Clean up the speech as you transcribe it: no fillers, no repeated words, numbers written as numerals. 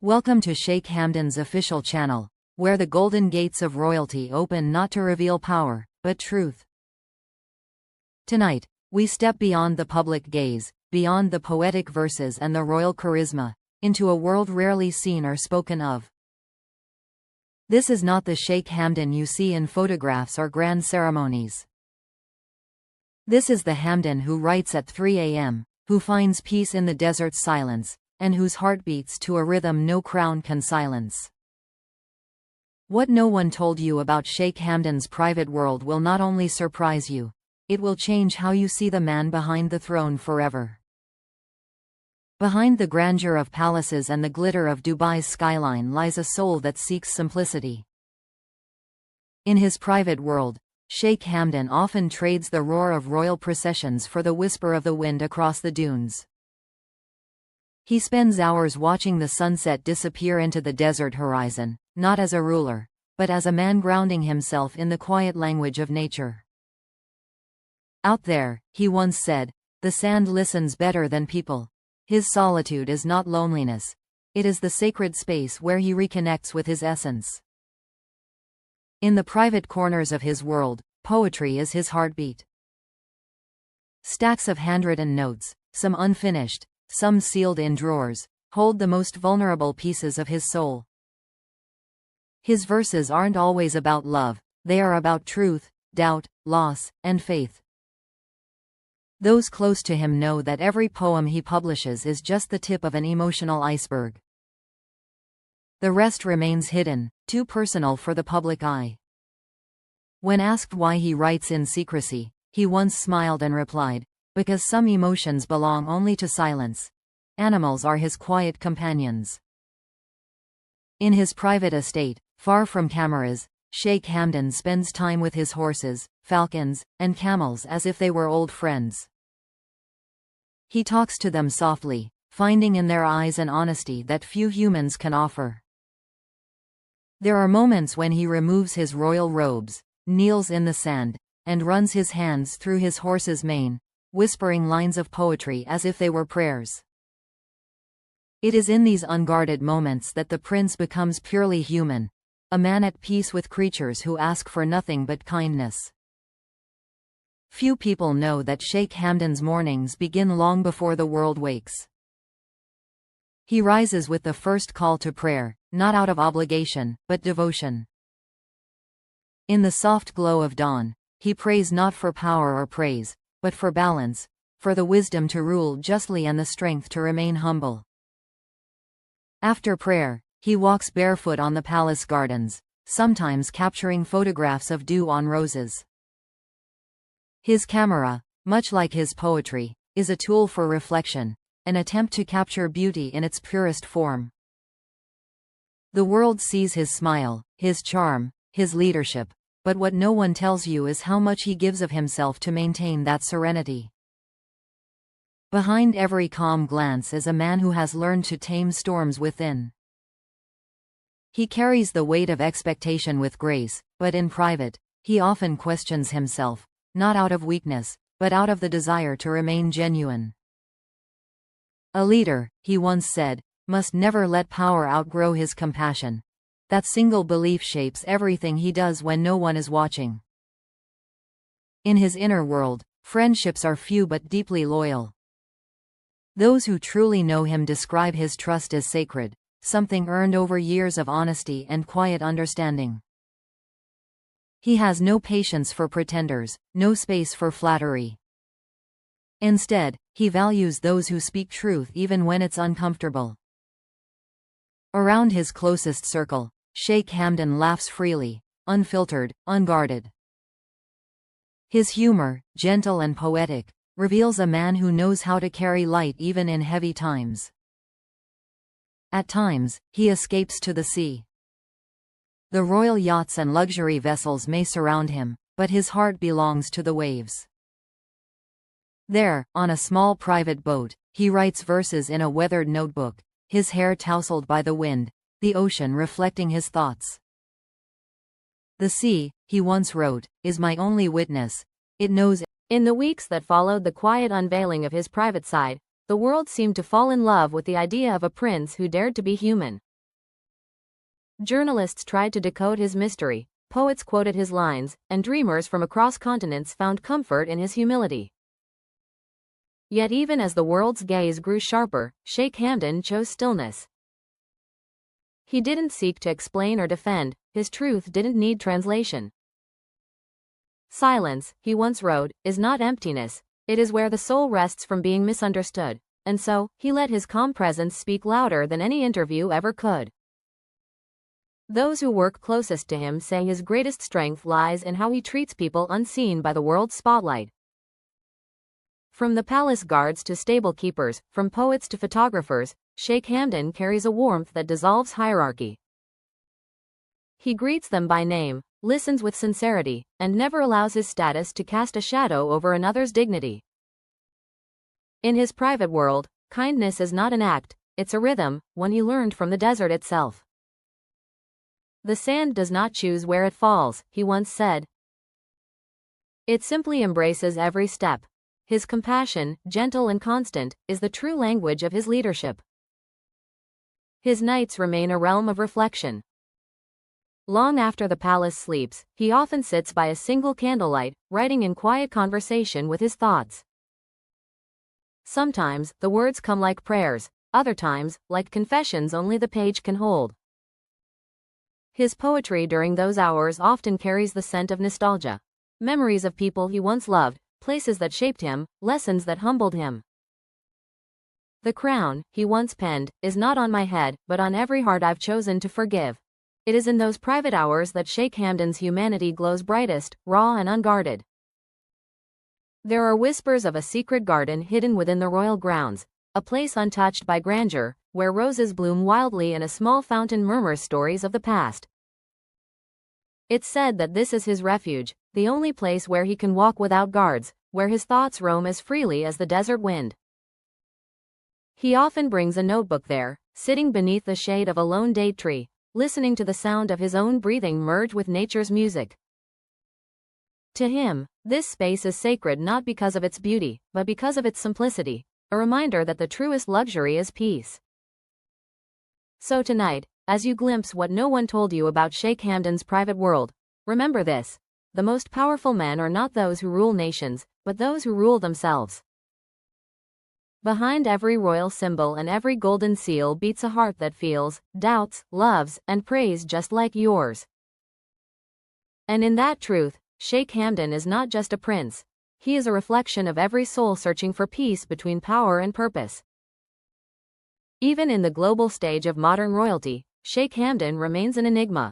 Welcome to Sheikh Hamdan's official channel, where the golden gates of royalty open not to reveal power, but truth. Tonight, we step beyond the public gaze, beyond the poetic verses and the royal charisma, into a world rarely seen or spoken of. This is not the Sheikh Hamdan you see in photographs or grand ceremonies. This is the Hamdan who writes at 3 a.m., who finds peace in the desert's silence, and whose heart beats to a rhythm no crown can silence. What no one told you about Sheikh Hamdan's private world will not only surprise you, it will change how you see the man behind the throne forever. Behind the grandeur of palaces and the glitter of Dubai's skyline lies a soul that seeks simplicity. In his private world, Sheikh Hamdan often trades the roar of royal processions for the whisper of the wind across the dunes. He spends hours watching the sunset disappear into the desert horizon, not as a ruler, but as a man grounding himself in the quiet language of nature. Out there, he once said, the sand listens better than people. His solitude is not loneliness. It is the sacred space where he reconnects with his essence. In the private corners of his world, poetry is his heartbeat. Stacks of handwritten notes, some unfinished, some sealed in drawers, hold the most vulnerable pieces of his soul. His verses aren't always about love, they are about truth, doubt, loss, and faith. Those close to him know that every poem he publishes is just the tip of an emotional iceberg. The rest remains hidden, too personal for the public eye. When asked why he writes in secrecy, he once smiled and replied, because some emotions belong only to silence. Animals are his quiet companions. In his private estate, far from cameras, Sheikh Hamdan spends time with his horses, falcons, and camels as if they were old friends. He talks to them softly, finding in their eyes an honesty that few humans can offer. There are moments when he removes his royal robes, kneels in the sand, and runs his hands through his horse's mane, whispering lines of poetry as if they were prayers. It is in these unguarded moments that the prince becomes purely human, a man at peace with creatures who ask for nothing but kindness. Few people know that Sheikh Hamdan's mornings begin long before the world wakes. He rises with the first call to prayer, not out of obligation, but devotion. In the soft glow of dawn, he prays not for power or praise, but for balance, for the wisdom to rule justly and the strength to remain humble. After prayer, he walks barefoot on the palace gardens, sometimes capturing photographs of dew on roses. His camera, much like his poetry, is a tool for reflection, an attempt to capture beauty in its purest form. The world sees his smile, his charm, his leadership, but what no one tells you is how much he gives of himself to maintain that serenity. Behind every calm glance is a man who has learned to tame storms within. He carries the weight of expectation with grace, but in private, he often questions himself, not out of weakness, but out of the desire to remain genuine. A leader, he once said, must never let power outgrow his compassion. That single belief shapes everything he does when no one is watching. In his inner world, friendships are few but deeply loyal. Those who truly know him describe his trust as sacred, something earned over years of honesty and quiet understanding. He has no patience for pretenders, no space for flattery. Instead, he values those who speak truth even when it's uncomfortable. Around his closest circle, Sheikh Hamdan laughs freely, unfiltered, unguarded. His humor, gentle and poetic, reveals a man who knows how to carry light even in heavy times. At times, he escapes to the sea. The royal yachts and luxury vessels may surround him, but his heart belongs to the waves. There, on a small private boat, he writes verses in a weathered notebook, his hair tousled by the wind, the ocean reflecting his thoughts. The sea, he once wrote, is my only witness. It knows. In the weeks that followed the quiet unveiling of his private side, the world seemed to fall in love with the idea of a prince who dared to be human. Journalists tried to decode his mystery, poets quoted his lines, and dreamers from across continents found comfort in his humility. Yet even as the world's gaze grew sharper, Sheikh Hamdan chose stillness. He didn't seek to explain or defend, his truth didn't need translation. Silence, he once wrote, is not emptiness, it is where the soul rests from being misunderstood, and so, he let his calm presence speak louder than any interview ever could. Those who work closest to him say his greatest strength lies in how he treats people unseen by the world's spotlight. From the palace guards to stable keepers, from poets to photographers, Sheikh Hamdan carries a warmth that dissolves hierarchy. He greets them by name, listens with sincerity, and never allows his status to cast a shadow over another's dignity. In his private world, kindness is not an act, it's a rhythm, one he learned from the desert itself. The sand does not choose where it falls, he once said. It simply embraces every step. His compassion, gentle and constant, is the true language of his leadership. His nights remain a realm of reflection. Long after the palace sleeps, he often sits by a single candlelight, writing in quiet conversation with his thoughts. Sometimes, the words come like prayers, other times, like confessions only the page can hold. His poetry during those hours often carries the scent of nostalgia. Memories of people he once loved, places that shaped him, lessons that humbled him. The crown, he once penned, is not on my head, but on every heart I've chosen to forgive. It is in those private hours that Sheikh Hamdan's humanity glows brightest, raw and unguarded. There are whispers of a secret garden hidden within the royal grounds, a place untouched by grandeur, where roses bloom wildly and a small fountain murmurs stories of the past. It's said that this is his refuge, the only place where he can walk without guards, where his thoughts roam as freely as the desert wind. He often brings a notebook there, sitting beneath the shade of a lone date tree, listening to the sound of his own breathing merge with nature's music. To him, this space is sacred not because of its beauty, but because of its simplicity, a reminder that the truest luxury is peace. So tonight, as you glimpse what no one told you about Sheikh Hamdan's private world, remember this: the most powerful men are not those who rule nations, but those who rule themselves. Behind every royal symbol and every golden seal beats a heart that feels, doubts, loves, and prays just like yours. And in that truth, Sheikh Hamdan is not just a prince. He is a reflection of every soul searching for peace between power and purpose. Even in the global stage of modern royalty, Sheikh Hamdan remains an enigma,